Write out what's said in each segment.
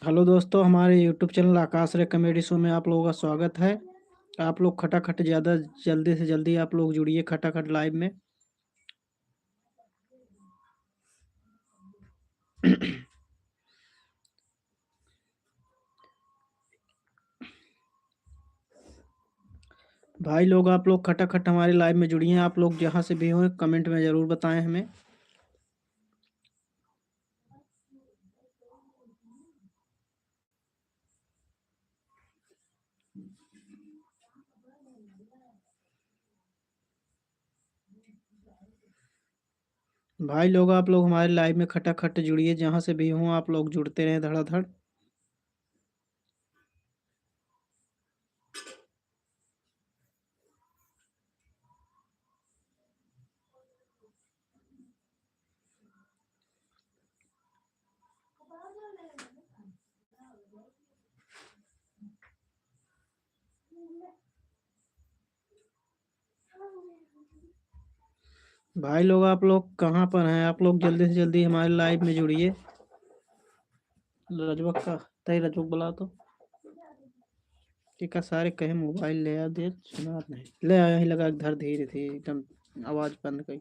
Hello दोस्तों, हमारे YouTube channel आकाश रे कॉमेडी शो में आप लोगों का स्वागत है। आप लोग खटाखट ज़्यादा जल्दी से जल्दी आप लोग जुड़िए खटाखट लाइव में। भाई लोग, आप लोग खटाखट हमारे लाइव में जुड़िए। आप लोग जहाँ से भी हो कमेंट में ज़रूर बताएं हमें। भाई लोग, आप लोग हमारे लाइव में खटाखट जुड़िए, जहाँ से भी हो आप लोग जुड़ते रहें धड़ाधड़। भाई लोग, आप लोग कहाँ पर हैं? आप लोग जल्दी से जल्दी हमारे लाइव में जुड़िए। रजबक का तय रजबक बुला तो कि का सारे कहे मोबाइल ले आ दे सुना नहीं ले आया ही लगा धर धीरे थी एकदम आवाज बंद गई।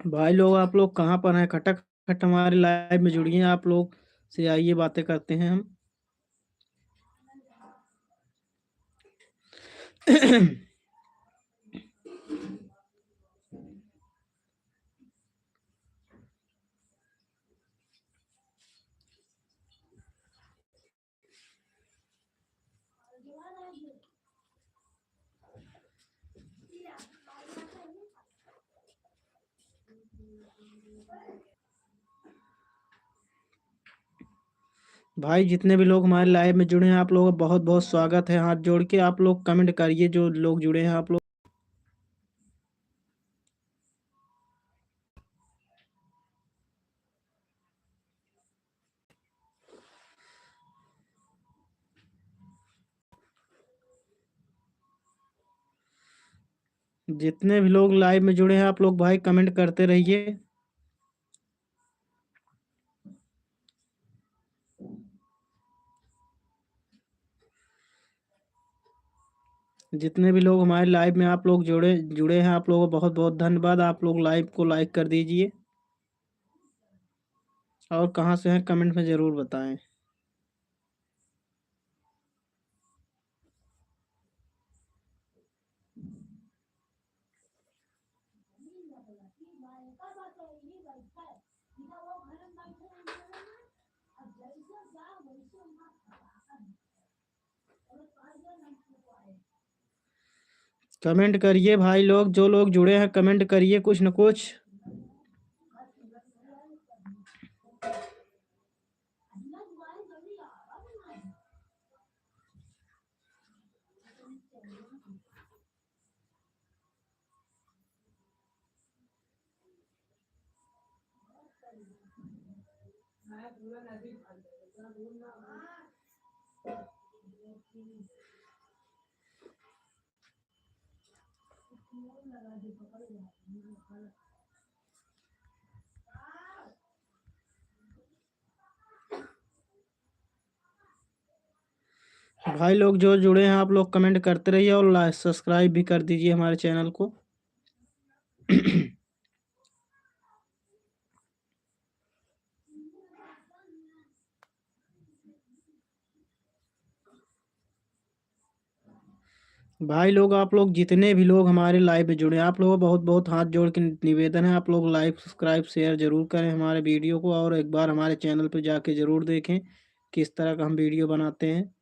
भाई लोग, आप लोग कहाँ पर हैं? खटक खट हमारे लाइव में जुड़िए। आप लोग से आइए, बातें करते हैं हम। भाई जितने भी लोग हमारे लाइव में जुड़े हैं, आप लोगों का बहुत बहुत स्वागत है। हाथ जोड़ के आप लोग कमेंट करिए, जो लोग जुड़े हैं आप लोग। जितने भी लोग लाइव में जुड़े हैं आप लोग भाई कमेंट करते रहिए। जितने भी लोग हमारे लाइव में आप लोग जुड़े जुड़े हैं, आप लोगों को बहुत बहुत धन्यवाद। आप लोग लाइव को लाइक कर दीजिए और कहाँ से हैं कमेंट में ज़रूर बताएं। कमेंट करिए भाई लोग, जो लोग जुड़े हैं कमेंट करिए कुछ न कुछ। भाई लोग जो जुड़े हैं आप लोग कमेंट करते रहिए और सब्सक्राइब भी कर दीजिए हमारे चैनल को। भाई लोग, आप लोग जितने भी लोग हमारे लाइव में जुड़े हैं, आप लोगों को बहुत बहुत हाथ जोड़ के निवेदन है, आप लोग लाइक सब्सक्राइब शेयर जरूर करें हमारे वीडियो को, और एक बार हमारे चैनल पर जाके जरूर देखें किस तरह का हम वीडियो बनाते हैं।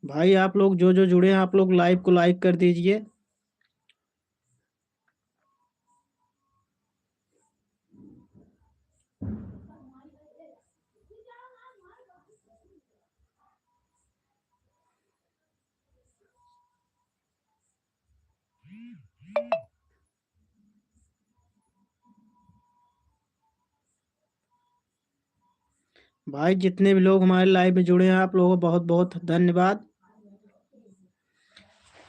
भाई आप लोग जो जो जुड़े हैं आप लोग लाइव को लाइक कर दीजिए। भाई जितने भी लोग हमारे लाइव में जुड़े हैं आप लोगों को बहुत बहुत धन्यवाद।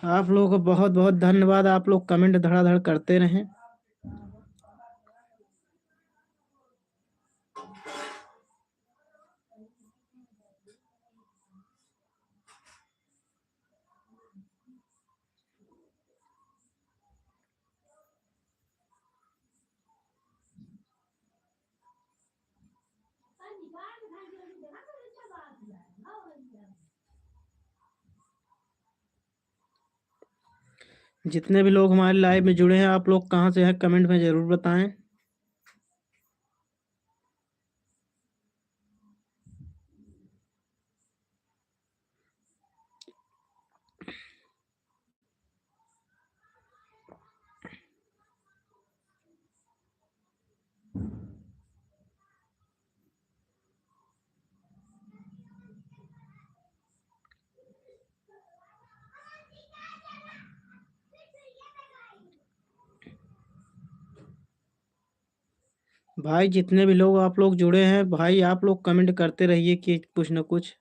आप लोगों को बहुत बहुत धन्यवाद। आप लोग कमेंट धड़ाधड़ करते रहें। जितने भी लोग हमारे लाइव में जुड़े हैं आप लोग कहाँ से हैं कमेंट में ज़रूर बताएं। भाई जितने भी लोग आप लोग जुड़े हैं भाई आप लोग कमेंट करते रहिए कि कुछ ना कुछ।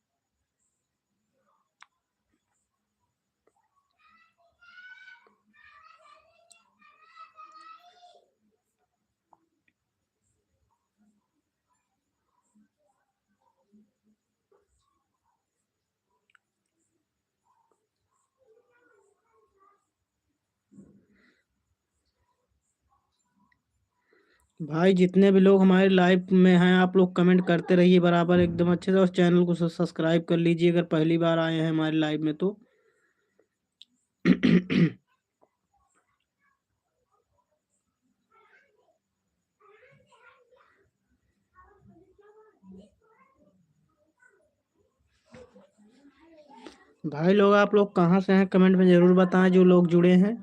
भाई जितने भी लोग हमारे लाइव में हैं आप लोग कमेंट करते रहिए बराबर एकदम अच्छे से। और चैनल को सब्सक्राइब कर लीजिए अगर पहली बार आए हैं हमारे लाइव में तो। भाई लोग आप लोग कहाँ से हैं कमेंट में ज़रूर बताएं जो लोग जुड़े हैं।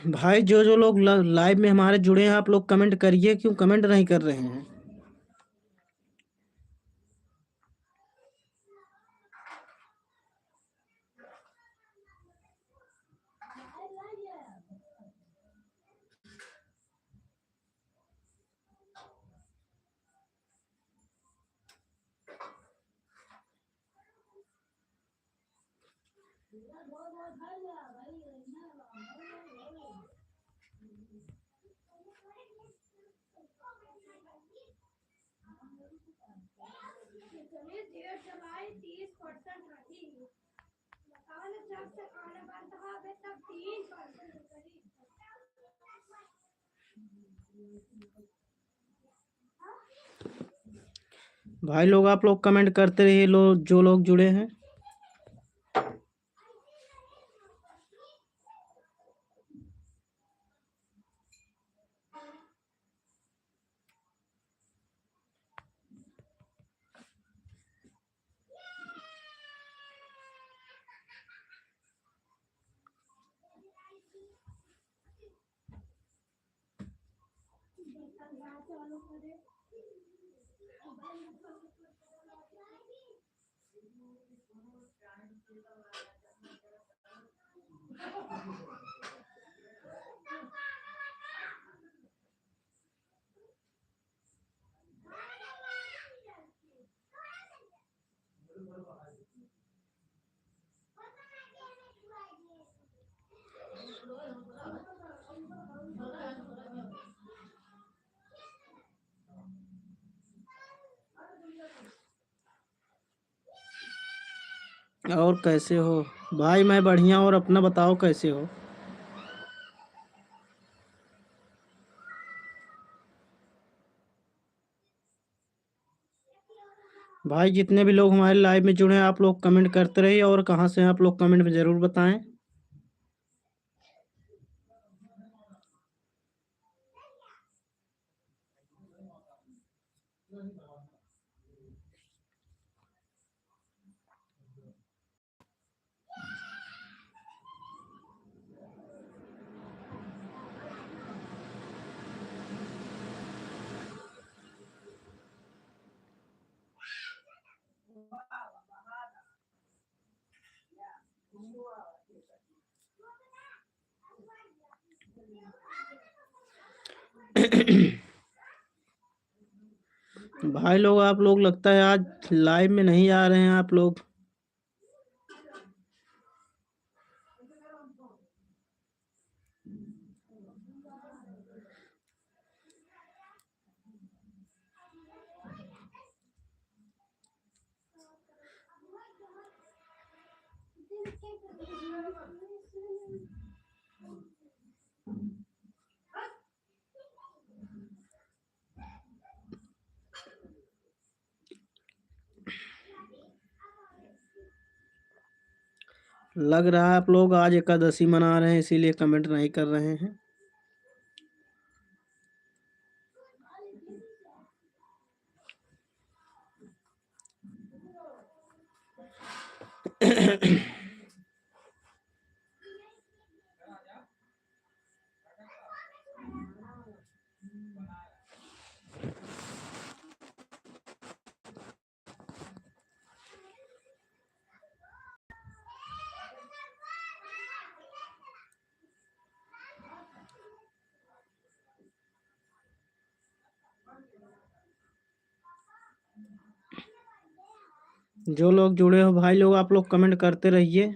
भाई जो जो लोग लाइव में हमारे जुड़े हैं आप लोग कमेंट करिए। क्यों कमेंट नहीं कर रहे हैं। भाई लोग आप लोग कमेंट करते रहिए जो लोग जुड़े हैं। और कैसे हो। भाई मैं बढ़िया और अपना बताओ कैसे हो। भाई जितने भी लोग हमारे लाइव में जुड़े हैं आप लोग कमेंट करते रहिए। और कहाँ से हैं आप लोग कमेंट में ज़रूर बताएं। भाई लोग आप लोग लगता है आज लाइव में नहीं आ रहे हैं आप लोग। लग रहा है आप लोग आज एकादशी मना रहे हैं इसीलिए कमेंट नहीं कर रहे हैं। जो लोग जुड़े हो भाई लोग आप लोग कमेंट करते रहिए।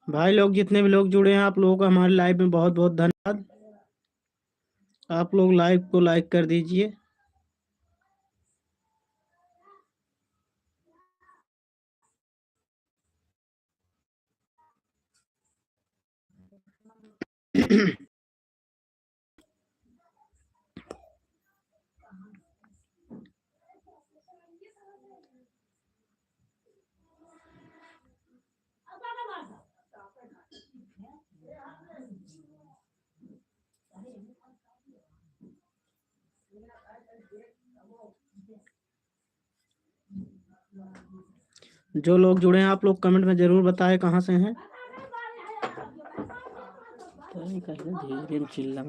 भाई लोग जितने भी लोग जुड़े हैं आप लोगों का हमारे लाइव में बहुत बहुत धन्यवाद। आप लोग लाइव को लाइक कर दीजिए। जो लोग जुड़े हैं आप लोग कमेंट में जरूर बताएं कहाँ से हैं। धीरे चिल्ला।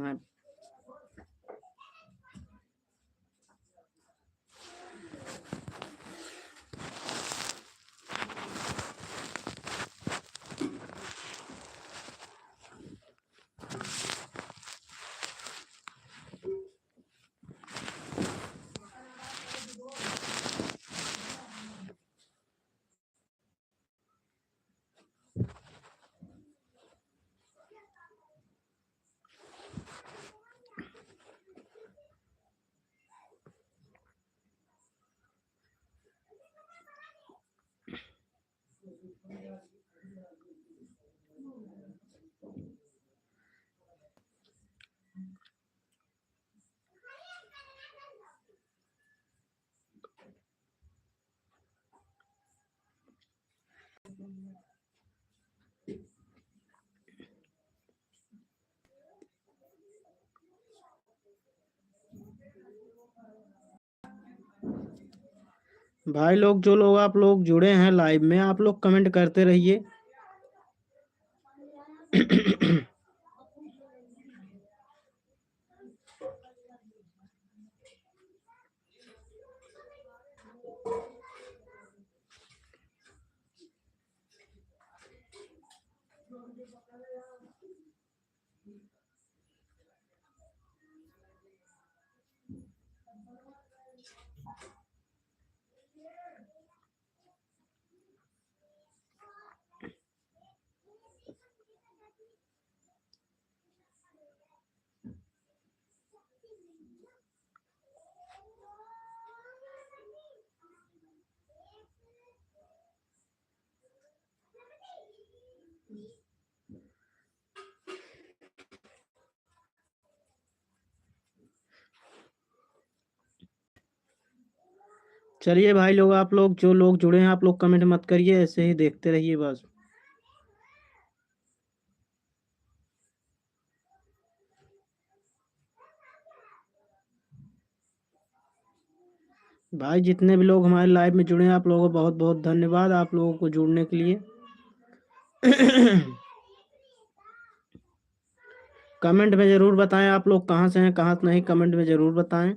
भाई लोग, जो लोग आप लोग जुड़े हैं लाइव में, आप लोग कमेंट करते रहिए। चलिए भाई लोग, आप लोग जो लोग जुड़े हैं, आप लोग कमेंट मत करिए, ऐसे ही देखते रहिए बस। भाई जितने भी लोग हमारे लाइव में जुड़े हैं, आप लोगों को बहुत बहुत धन्यवाद, आप लोगों को जुड़ने के लिए। कमेंट में ज़रूर बताएं आप लोग कहाँ से हैं, कहाँ से नहीं, कमेंट में ज़रूर बताएं।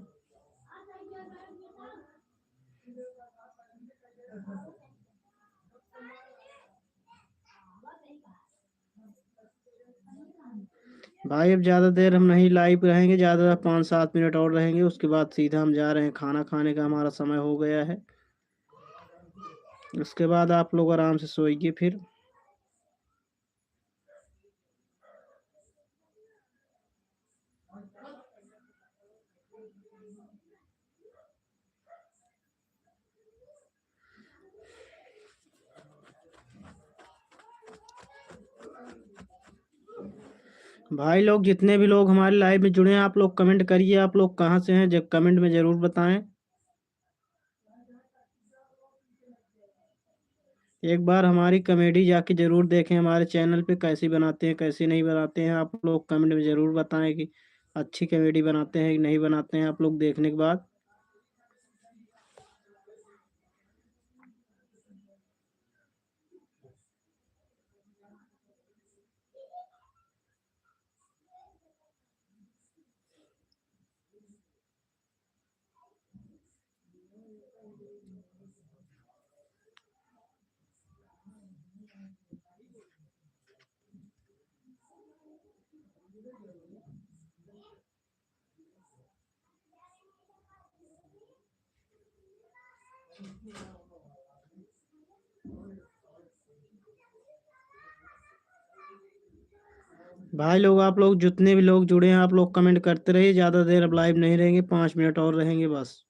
भाई अब ज़्यादा देर हम नहीं लाइव रहेंगे, ज़्यादा 5-7 मिनट और रहेंगे, उसके बाद सीधा हम जा रहे हैं, खाना खाने का हमारा समय हो गया है। उसके बाद आप लोग आराम से सोइए फिर। भाई लोग जितने भी लोग हमारे लाइव में जुड़े हैं, आप लोग कमेंट करिए, आप लोग कहाँ से हैं, जब कमेंट में ज़रूर बताएं। एक बार हमारी कॉमेडी जाके ज़रूर देखें हमारे चैनल पे, कैसी बनाते हैं कैसी नहीं बनाते हैं, आप लोग कमेंट में ज़रूर बताएं कि अच्छी कॉमेडी बनाते हैं कि नहीं बनाते हैं, आप लोग देखने के बाद। भाई लोग, आप लोग जितने भी लोग जुड़े हैं, आप लोग कमेंट करते रहिए, ज़्यादा देर अब लाइव नहीं रहेंगे, 5 मिनट और रहेंगे बस।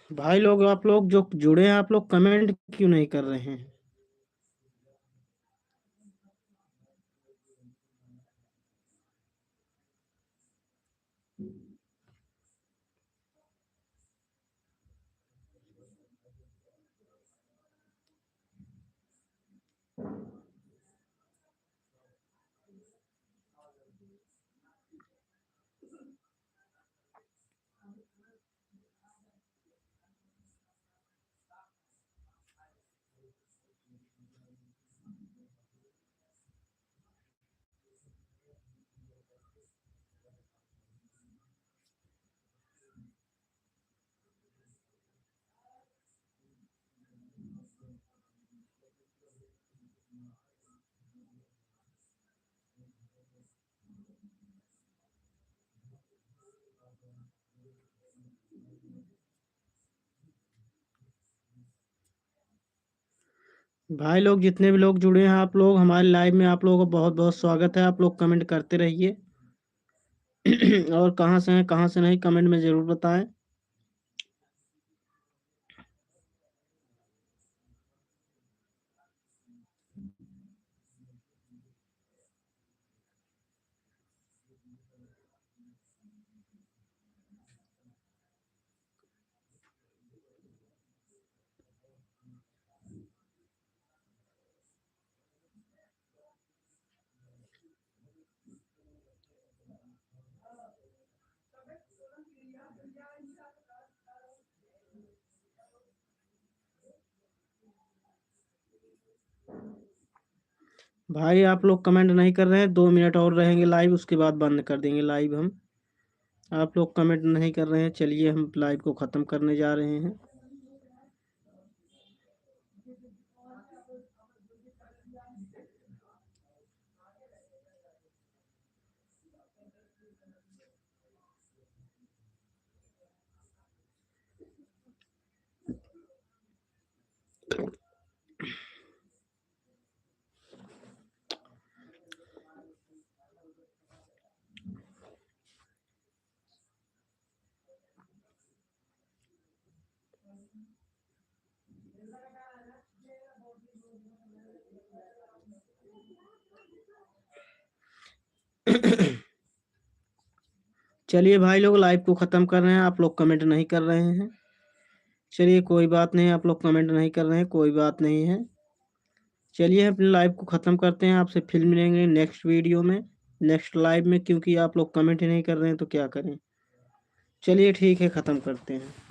भाई लोग, आप लोग जो जुड़े हैं, आप लोग कमेंट क्यों नहीं कर रहे हैं? भाई लोग जितने भी लोग जुड़े हैं, आप लोग हमारे लाइव में, आप लोगों को बहुत बहुत स्वागत है, आप लोग कमेंट करते रहिए। और कहाँ से हैं कहाँ से नहीं, कमेंट में ज़रूर बताएं। भाई आप लोग कमेंट नहीं कर रहे हैं, 2 मिनट और रहेंगे लाइव, उसके बाद बंद कर देंगे लाइव हम। आप लोग कमेंट नहीं कर रहे हैं, चलिए हम लाइव को ख़त्म करने जा रहे हैं। चलिए भाई लोग लाइव को ख़त्म कर रहे हैं, आप लोग कमेंट नहीं कर रहे हैं। चलिए कोई बात नहीं, आप लोग कमेंट नहीं कर रहे हैं, कोई बात नहीं है। चलिए अपने लाइव को ख़त्म करते हैं, आपसे फिर मिलेंगे नेक्स्ट वीडियो में, नेक्स्ट लाइव में, क्योंकि आप लोग कमेंट ही नहीं कर रहे हैं तो क्या करें। चलिए ठीक है, ख़त्म करते हैं।